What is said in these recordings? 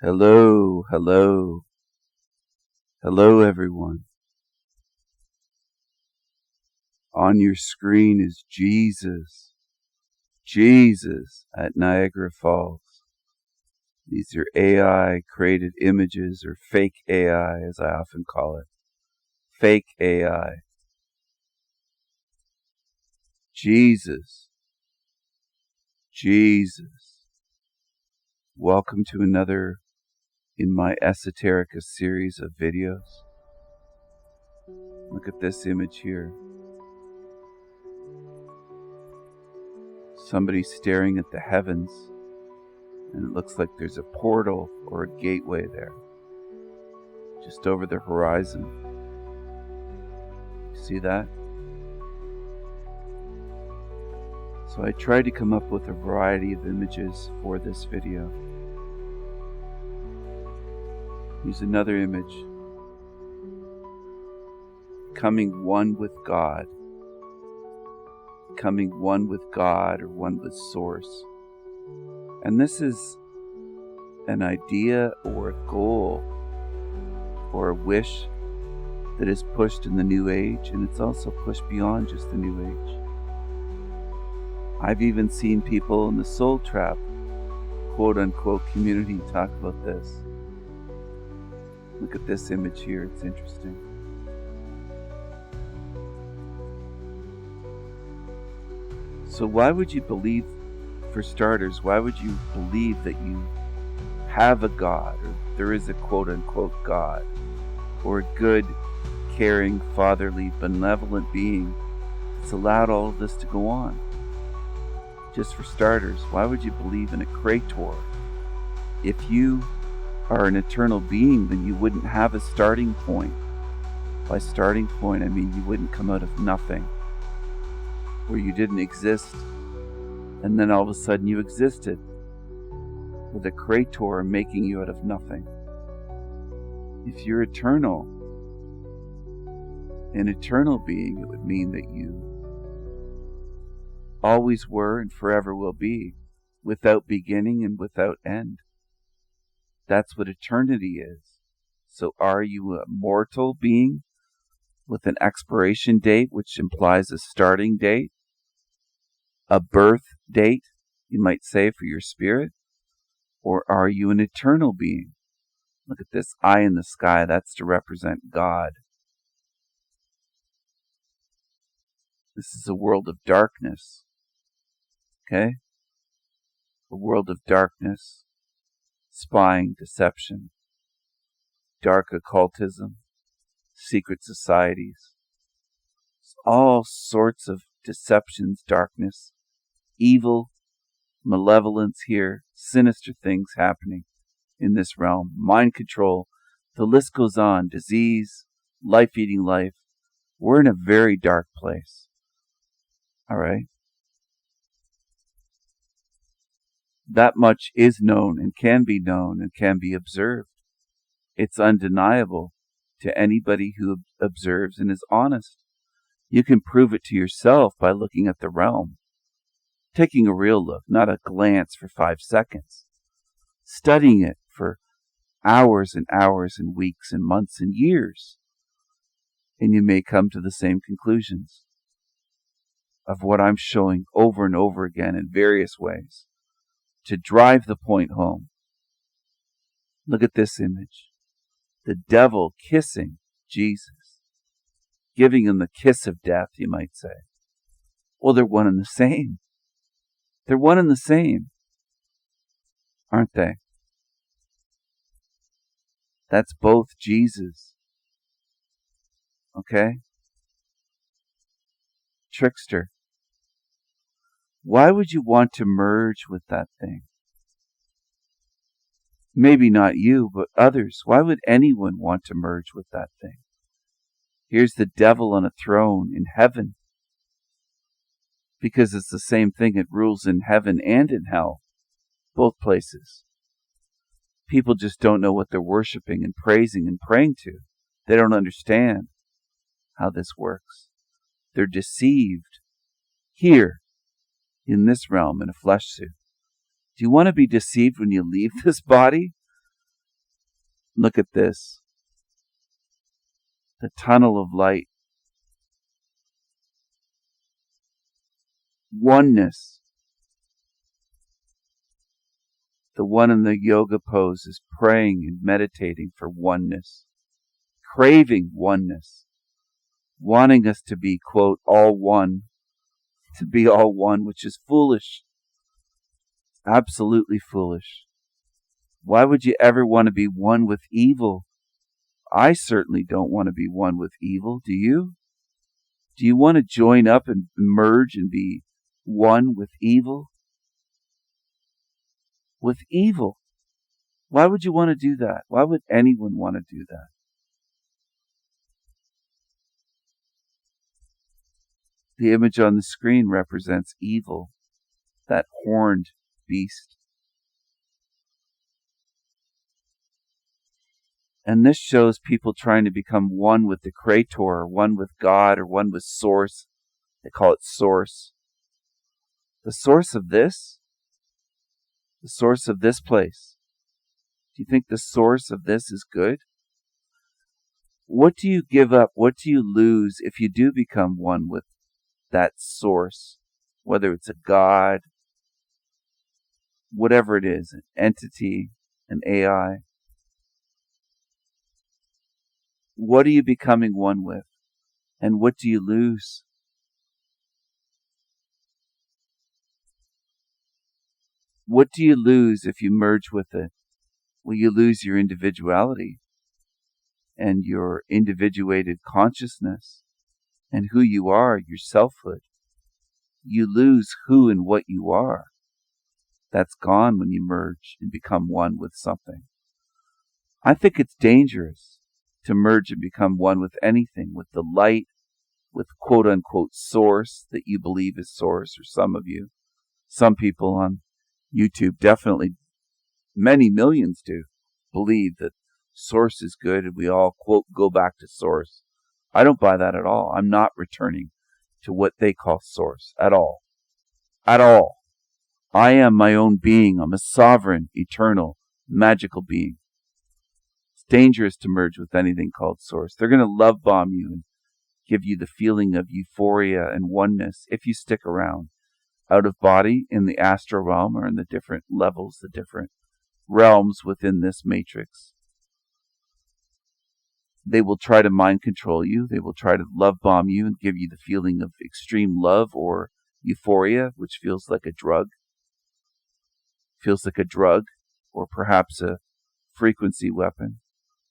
Hello, hello, hello everyone. On your screen is Jesus at Niagara Falls. These are AI created images, or fake AI as I often call it. Fake AI. Jesus. Welcome to another in my Esoterica series of videos. Look at this image here. Somebody staring at the heavens, and it looks like there's a portal or a gateway there, just over the horizon. See that? So I tried to come up with a variety of images for this video. Here's another image. Becoming one with God. Becoming one with God or one with Source. And this is an idea or a goal or a wish that is pushed in the New Age, and it's also pushed beyond just the New Age. I've even seen people in the Soul Trap, quote-unquote, community talk about this. Look at this image here, it's interesting. So why would you believe, for starters, why would you believe that you have a God, or there is a quote-unquote God, or a good, caring, fatherly, benevolent being that's allowed all of this to go on? Just for starters, why would you believe in a creator? If you are an eternal being, then you wouldn't have a starting point. By starting point, I mean you wouldn't come out of nothing, where you didn't exist, and then all of a sudden you existed, with a creator making you out of nothing. If you're eternal, an eternal being, it would mean that you always were and forever will be, without beginning and without end. That's what eternity is. So are you a mortal being with an expiration date, which implies a starting date, a birth date, you might say, for your spirit? Or are you an eternal being? Look at this eye in the sky, that's to represent God. This is a world of darkness. Okay? A world of darkness, spying, deception, dark occultism, secret societies, all sorts of deceptions, darkness, evil, malevolence here, sinister things happening in this realm, mind control, the list goes on, disease, life eating life. We're in a very dark place. All right? That much is known and can be observed. It's undeniable to anybody who observes and is honest. You can prove it to yourself by looking at the realm. Taking a real look, not a glance for 5 seconds. Studying it for hours and hours and weeks and months and years. And you may come to the same conclusions of what I'm showing over and over again in various ways to drive the point home. Look at this image. The devil kissing Jesus, giving him the kiss of death, you might say. Well, they're one and the same. They're one and the same, aren't they? That's both Jesus. Okay? Trickster. Why would you want to merge with that thing? Maybe not you, but others. Why would anyone want to merge with that thing? Here's the devil on a throne in heaven. Because it's the same thing. It rules in heaven and in hell. Both places. People just don't know what they're worshiping and praising and praying to. They don't understand how this works. They're deceived here in this realm in a flesh suit. Do you want to be deceived when you leave this body? Look at this. The tunnel of light. Oneness. The one in the yoga pose is praying and meditating for oneness, craving oneness, wanting us to be, quote, all one, to be all one, which is foolish, absolutely foolish. Why would you ever want to be one with evil? I certainly don't want to be one with evil. Do you? Do you want to join up and merge and be one with evil? With evil. Why would you want to do that? Why would anyone want to do that? The image on the screen represents evil, that horned beast. And this shows people trying to become one with the Creator, or one with God, or one with Source. They call it Source. The source of this? The source of this place. Do you think the source of this is good? What do you give up? What do you lose if you do become one with that source? Whether it's a God, whatever it is, an entity, an AI. What are you becoming one with? And what do you lose? What do you lose if you merge with it? Well, you lose your individuality and your individuated consciousness and who you are, your selfhood. You lose who and what you are. That's gone when you merge and become one with something. I think it's dangerous to merge and become one with anything, with the light, with quote-unquote source that you believe is source, or some of you. Some people on YouTube, definitely many millions do, believe that source is good and we all, quote, go back to source. I don't buy that at all. I'm not returning to what they call source at all. At all. I am my own being. I'm a sovereign, eternal, magical being. It's dangerous to merge with anything called source. They're going to love bomb you and give you the feeling of euphoria and oneness if you stick around. Out of body, in the astral realm, or in the different levels, the different realms within this matrix. They will try to mind control you. They will try to love bomb you and give you the feeling of extreme love or euphoria, which feels like a drug. Feels like a drug, or perhaps a frequency weapon.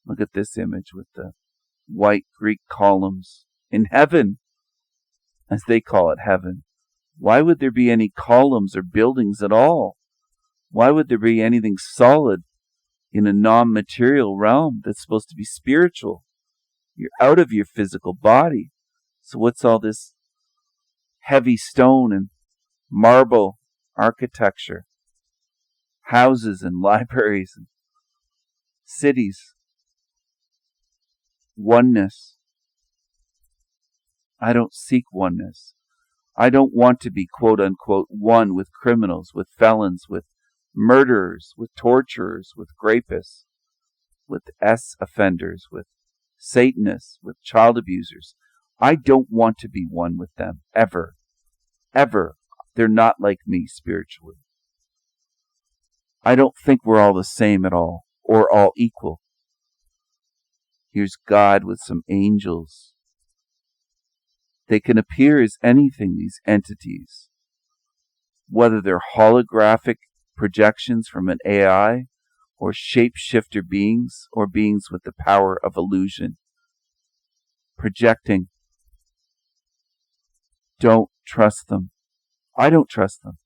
Look at this image with the white Greek columns in heaven, as they call it heaven. Why would there be any columns or buildings at all? Why would there be anything solid in a non-material realm that's supposed to be spiritual? You're out of your physical body. So what's all this heavy stone and marble architecture? Houses and libraries and cities. Oneness. I don't seek oneness. I don't want to be, quote unquote, one with criminals, with felons, with murderers, with torturers, with rapists, with offenders, with Satanists, with child abusers. I don't want to be one with them, ever. Ever. They're not like me spiritually. I don't think we're all the same at all, or all equal. Here's God with some angels. They can appear as anything, these entities, whether they're holographic projections from an AI, or shapeshifter beings, or beings with the power of illusion. Projecting. Don't trust them. I don't trust them.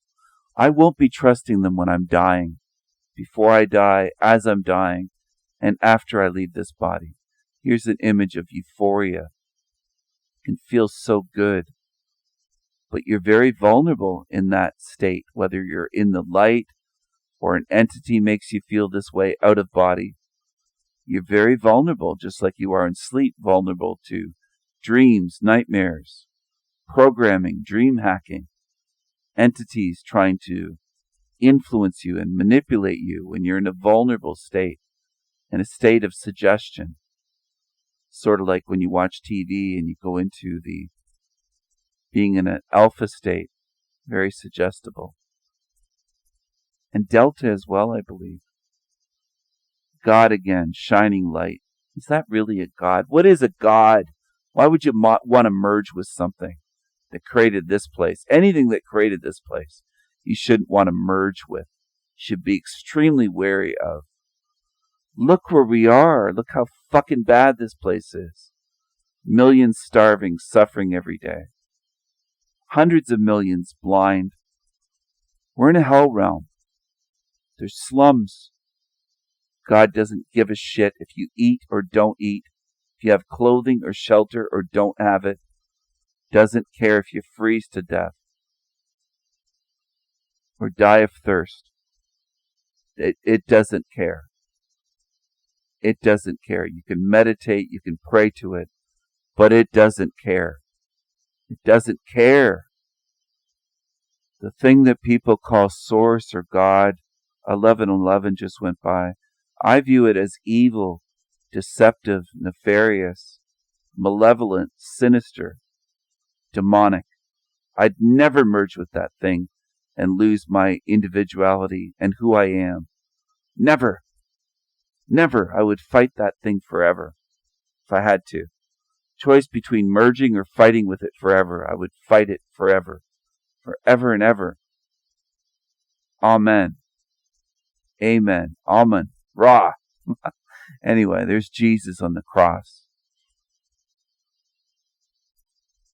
I won't be trusting them when I'm dying, before I die, as I'm dying, and after I leave this body. Here's an image of euphoria. Can feel so good, but you're very vulnerable in that state, whether you're in the light or an entity makes you feel this way out of body. You're very vulnerable, just like you are in sleep, vulnerable to dreams, nightmares, programming, dream hacking, entities trying to influence you and manipulate you when you're in a vulnerable state. in a state of suggestion. Sort of like when you watch TV and you go into the being in an alpha state, very suggestible. And delta as well, I believe. God again, shining light. Is that really a God? What is a God? Why would you want to merge with something that created this place? Anything that created this place, you shouldn't want to merge with. You should be extremely wary of. Look where we are. Look how fucking bad this place is. Millions starving, suffering every day. Hundreds of millions blind. We're in a hell realm. There's slums. God doesn't give a shit if you eat or don't eat, if you have clothing or shelter or don't have it. Doesn't care if you freeze to death or die of thirst. It doesn't care. It doesn't care. You can meditate, you can pray to it, but it doesn't care. It doesn't care. The thing that people call source or God, 11:11 just went by. I view it as evil, deceptive, nefarious, malevolent, sinister, demonic. I'd never merge with that thing and lose my individuality and who I am. Never. Never. I would fight that thing forever if I had to. Choice between merging or fighting with it forever. I would fight it forever. Forever and ever. Amen. Amen. Amen. Rah. Anyway, there's Jesus on the cross.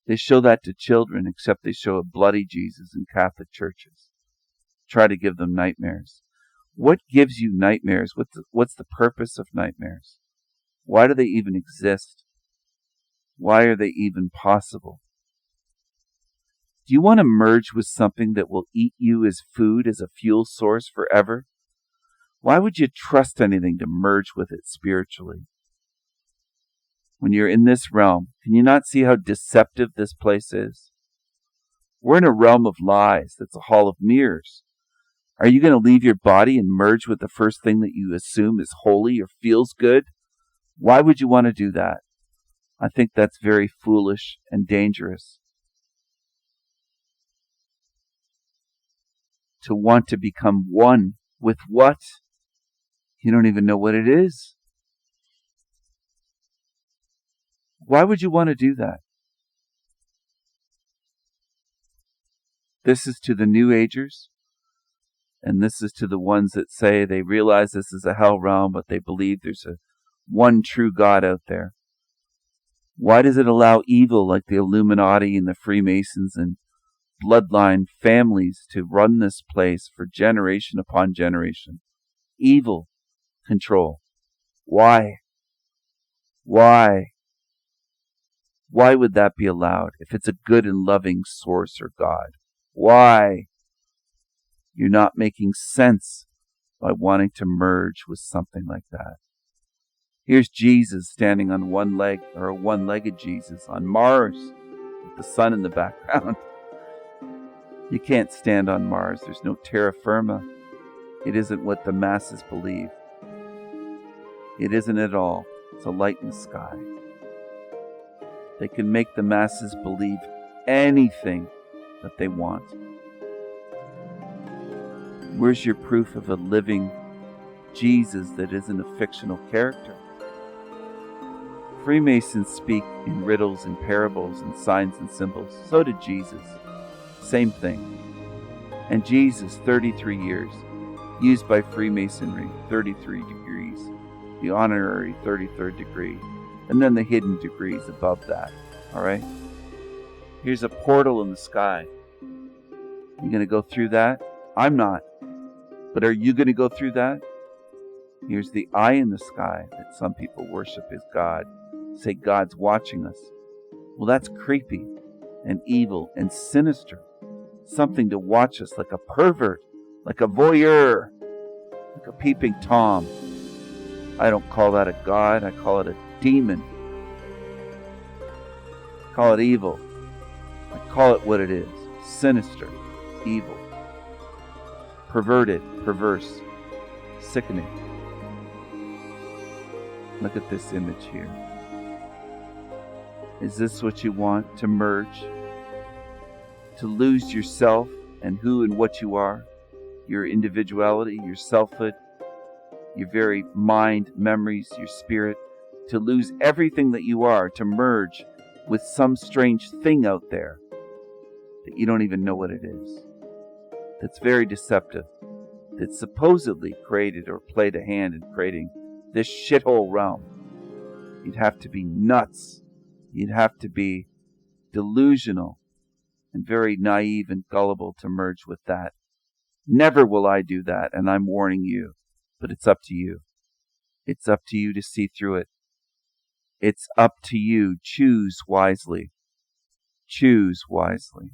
They show that to children, except they show a bloody Jesus in Catholic churches. Try to give them nightmares. What gives you nightmares? What's the purpose of nightmares? Why do they even exist? Why are they even possible? Do you want to merge with something that will eat you as food, as a fuel source forever? Why would you trust anything to merge with it spiritually? When you're in this realm, can you not see how deceptive this place is? We're in a realm of lies. That's a hall of mirrors. Are you going to leave your body and merge with the first thing that you assume is holy or feels good? Why would you want to do that? I think that's very foolish and dangerous. To want to become one with what? You don't even know what it is. Why would you want to do that? This is to the New Agers, and this is to the ones that say they realize this is a hell realm, but they believe there's a one true God out there. Why does it allow evil like the Illuminati and the Freemasons and bloodline families to run this place for generation upon generation? Evil control. Why? Why? Why would that be allowed if it's a good and loving source or God? Why? You're not making sense by wanting to merge with something like that. Here's Jesus standing on one leg, or a one-legged Jesus on Mars with the sun in the background. You can't stand on Mars. There's no terra firma. It isn't what the masses believe. It isn't at all. It's a light in the sky. They can make the masses believe anything that they want. Where's your proof of a living Jesus that isn't a fictional character? Freemasons speak in riddles and parables and signs and symbols. So did Jesus. Same thing. And Jesus, 33 years, used by Freemasonry, 33 degrees, the honorary 33rd degree, and then the hidden degrees above that. All right? Here's a portal in the sky. You going to go through that? I'm not. But are you going to go through that? Here's the eye in the sky that some people worship as God. Say God's watching us. Well, that's creepy and evil and sinister. Something to watch us like a pervert, like a voyeur, like a peeping Tom. I don't call that a God. I call it a demon. I call it evil. I call it what it is. Sinister, evil, perverted, perverse, sickening. Look at this image here. Is this what you want? To merge? To lose yourself and who and what you are? Your individuality, your selfhood, your very mind, memories, your spirit? To lose everything that you are, to merge with some strange thing out there that you don't even know what it is, that's very deceptive, that supposedly created or played a hand in creating this shithole realm. You'd have to be nuts. You'd have to be delusional and very naive and gullible to merge with that. Never will I do that, and I'm warning you. But it's up to you. It's up to you to see through it. It's up to you. Choose wisely. Choose wisely.